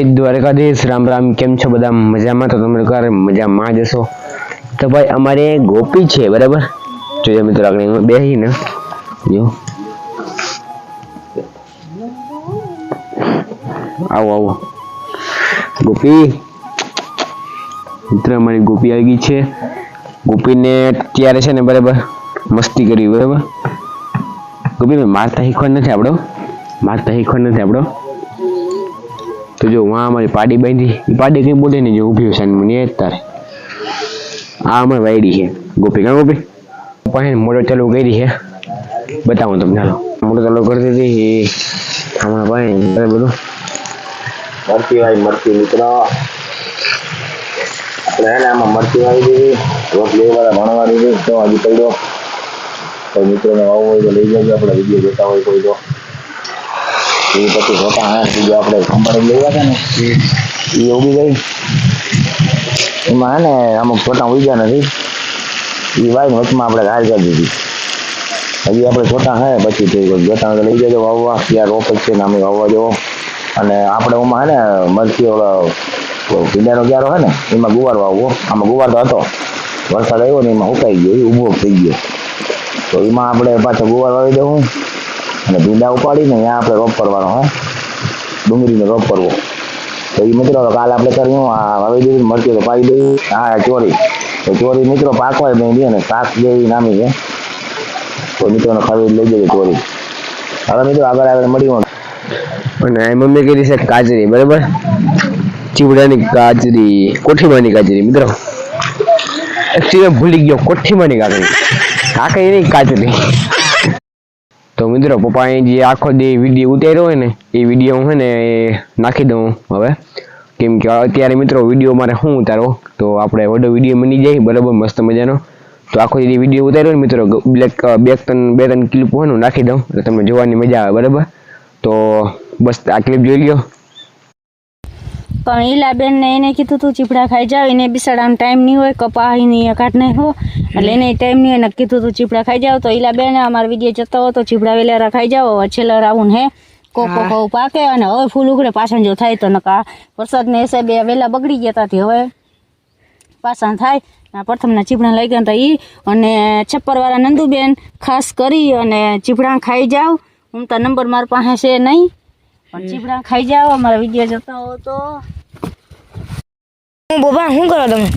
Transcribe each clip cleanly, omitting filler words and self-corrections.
જય દ્વારકાધીશ, રામ રામ. કેમ છો બધા? મજામાં? તો તમે લોકો મજામાં જ હશો. તો ભાઈ અમારે ગોપી છે, બરાબર? જોઈએ મિત્રો આગળ બેસીને જો આવો આવો ગોપી મિત્ર, અમારી ગોપી આવી ગઈ છે. ગોપીને અત્યારે છે ને બરાબર મસ્તી કરી, બરાબર? ગોપી મારતા શીખવાનું નથી આપણો. તો જો વहाँ અમારી પાડી બાંધી, એ પાડી કઈ બોલે નહીં, જો ઊભી છે મને તારે. આ અમારી વાયડી છે ગોપી. કાં ગોપી પાસે મોટર ચાલુ કરી છે, બતાવું તમને. હાલો, મોટર ચાલુ કરી દીધી હમણાં પાસે બધું મરચી મિત્રો. આપણે એને આમાં મરચી વાવી દીધી, રોટલી વાળા ભણવા દીધી. તો હજી પડ્યો તો મિત્રોને વાવવું હોય તો લઈ જજો. આપણે વિડીયો જોતા હોય કોઈ તો એ પછી જોતા હા બીજું આપણે સંભાળી લેવા છે ને એ ઉગી ગઈ. એમાં હે ને અમુક છોટા ઉગ્યા નથી, એ વાઈને વચમાં આપણે ઘાલ કરી દીધી. હજી આપણે છોટા હે પછી જોતા લઈ જજો વાવવા. ત્યાં રોપ જ છે ને અમે વાવવા જવો. અને આપણે ઓમાં હે ને મરચી ઓલો ભીંડાનો ક્યારો હે ને એમાં ગુવાર વાવવો. આમાં ગુવાર તો હતો, વરસાદ આવ્યો ને એમાં ઉકાઈ ગયો, એ ઊભો થઈ ગયો. તો એમાં આપણે પાછો ગુવાર વાવી દેવું અને ભીંડા ઉપાડીને ત્યાં આપણે રોપ કરવાનો હોય, ડુંગળીનો રોપ કરવો. તો એ મિત્રો કાલે આપણે કર્યું, આ વાવી દીધું, મરચી તો પાડી દઈ. હા ચોરી, તો ચોરી મિત્રો પાકવાય નહીં દે ને, શાક જેવી નામી છે. તો મિત્રોને ખરીદ લઈ જજો ચોરી. હવે મિત્રો આગળ મળ્યું. અને મમ્મી કરી છે કાજરી, બરાબર? ચીવડાની કાજરી, કોઠીમાંની કાજરી મિત્રો. એકચ્યુઅલી ભૂલી ગયો, કોઠીમાંની કાકરી નહીં કાજરી. તો મિત્રો પપ્પાએ જે આખો જે વિડીયો ઉતાર્યો હોય ને એ વિડીયો હું છે ને નાખી દઉં હવે, કેમ કે અત્યારે મિત્રો વિડીયો મારે શું ઉતારો તો આપણે વડો વિડીયો બની જાય, બરાબર? મસ્ત મજાનો. તો આખો જે વિડીયો ઉતાર્યો ને મિત્રો બે ત્રણ ક્લિપ હોય નાખી દઉં એટલે તમને જોવાની મજા આવે, બરાબર? તો બસ આ ક્લિપ જોઈ લ્યો. પણ ઈલાબેન ને એને કીધું તું ચીપડા ખાઈ જાવ, એને બિસાડાનો ટાઈમ નહીં હોય, કપાહીની કાઢ નહીં હો એટલે એને ટાઈમ નહીં હોય ને કીધું તું ચીપડા ખાઈ જાવ. તો ઈલાબેન અમારો વિડીયો જતો હોય તો ચીપડા વેલેરા ખાઈ જાવ. છેલ્લો રાઉન્ડ હે કોકો પાકે અને હવે ફૂલ ઉઘડે પાછળ જો થાય તો નકા વરસાદને હિસાબે વેલા બગડી ગયા ત્યાંથી હવે પાછા થાય. પ્રથમના ચીપડા લઈ ગયા હતા એ અને છપ્પરવાળા નંદુબેન ખાસ કરી અને ચીપડા ખાઈ જાવ. હું તો નંબર મારા પાસે છે નહીં, પણ ચીપડા ખાઈ જાવ. અમારા વિડીયો જોતા હો તો બોબા શું કરો તમે?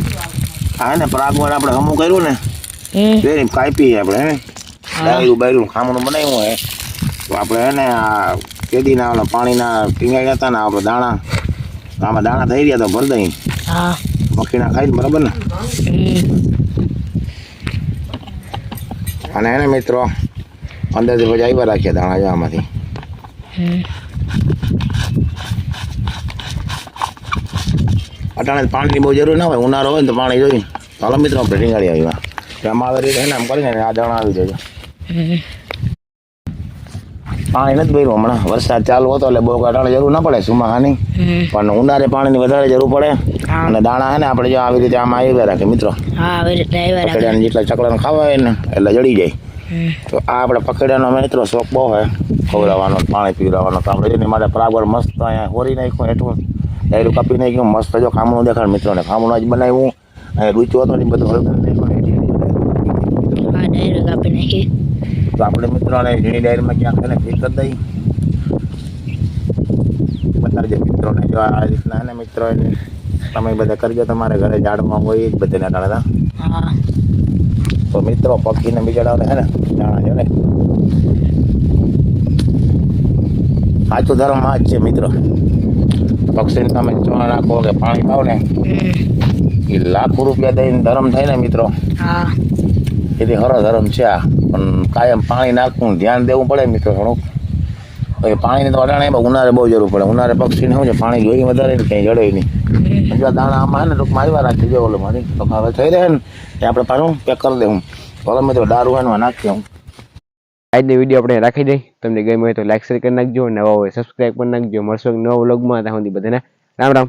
હા ને પરાગવર આપણે હમું કર્યું ને એની કાપી આપણે હે ડાયરું બાયરું ખામણું બનાવ્યું હોય તો આપણે હે ને આ કેદીના ઓલા પાણીના ટીંગાઈ હતા ને આપણે દાણા આમાં દાણા થઈ રહ્યા તો ભર દઈ. હા, મખીના ખાઈ બરાબર ને. અને એને મિત્રો અંદરથી પછી આવ્યા રાખ્યા દાણા જવામાંથી. અટાણે પાણીની બહુ જરૂર ના હોય, ઉનાળો હોય ને તો પાણી જોઈએ. ચાલો મિત્રો આપણે રીંગાળી આવ્યા એમાં આવી રીતે એમ કરીને આ દાણા આવી જજો. પાણી નથી ભર્યું હમણાં, વરસાદ ચાલુ હતો એટલે બહુ અટાણે જરૂર ના પડે સુમાહાની, પણ ઉનાળે પાણીની વધારે જરૂર પડે. અને દાણા હે ને આપણે જો આવી રીતે આમાં આવ્યા રાખે મિત્રો. જેટલા ચકલાને ખાવા હોય ને એટલે જડી જાય. તો આ આપણે પકડ્યાનો મિત્રો શોખ બહુ હોય, ખવડાવવાનો પાણી પીવડાવવાનો. તો આપણે એની માટે બરાબર મસ્ત અહીંયા હોરી નાખ્યું, હેઠું ડાયરું કાપી નાખ્યું મસ્ત. જો ખામણું દેખાડ મિત્રોને, ખામણું જ બનાવ્યું. અહીંયા રૂચો હતો ને બધું હળદર નાખ્યું. તો આપણે મિત્રોને ઝીણી ડાયરમાં ક્યાંક એને ફીટ કરી દઈ બતાવજે મિત્રોને. જો આ રીતના એને મિત્રો તમે બધા કરજો તમારે ઘરે ઝાડમાં હોય જ બધાને ટાળતા. તો મિત્રો પક્ષીને બિચાડાને હે ને જાણા જો ને સાચું ધર્મ આ જ છે મિત્રો. પક્ષીને તમે ચોણા નાખો કે પાણી પાવ ને એ લાખો રૂપિયા દઈને ધર્મ થાય ને મિત્રો. એથી હરો ધર્મ છે આ, પણ કાયમ પાણી નાખવું ધ્યાન દેવું પડે મિત્રો થોડુંક. પાણીની તો અડાણે ઉનાળે બહુ જરૂર પડે. ઉનાળે પક્ષીને શું છે પાણી જોઈએ વધારે ને ક્યાંય જડે નહીં. જો દાણા આમાં હે ને ટૂંકમાં આવ્યા રાખી દે ઓલો મારી તો હવે થઈ રહે ને તે આપણે પાછું પેક કરી દેવું. ભલે મિત્રો દારૂ એમાં નાખી હું આજનો વિડીયો આપણે રાખી દઈ. તમને ગમ્યો હોય તો લાઈક શેર કરી નાખજો, નવા હોય સબસ્ક્રાઈબ કરી નાખજો. મળશો નવા વ્લોગમાં, ત્યાં સુધી બધાને રામ રામ.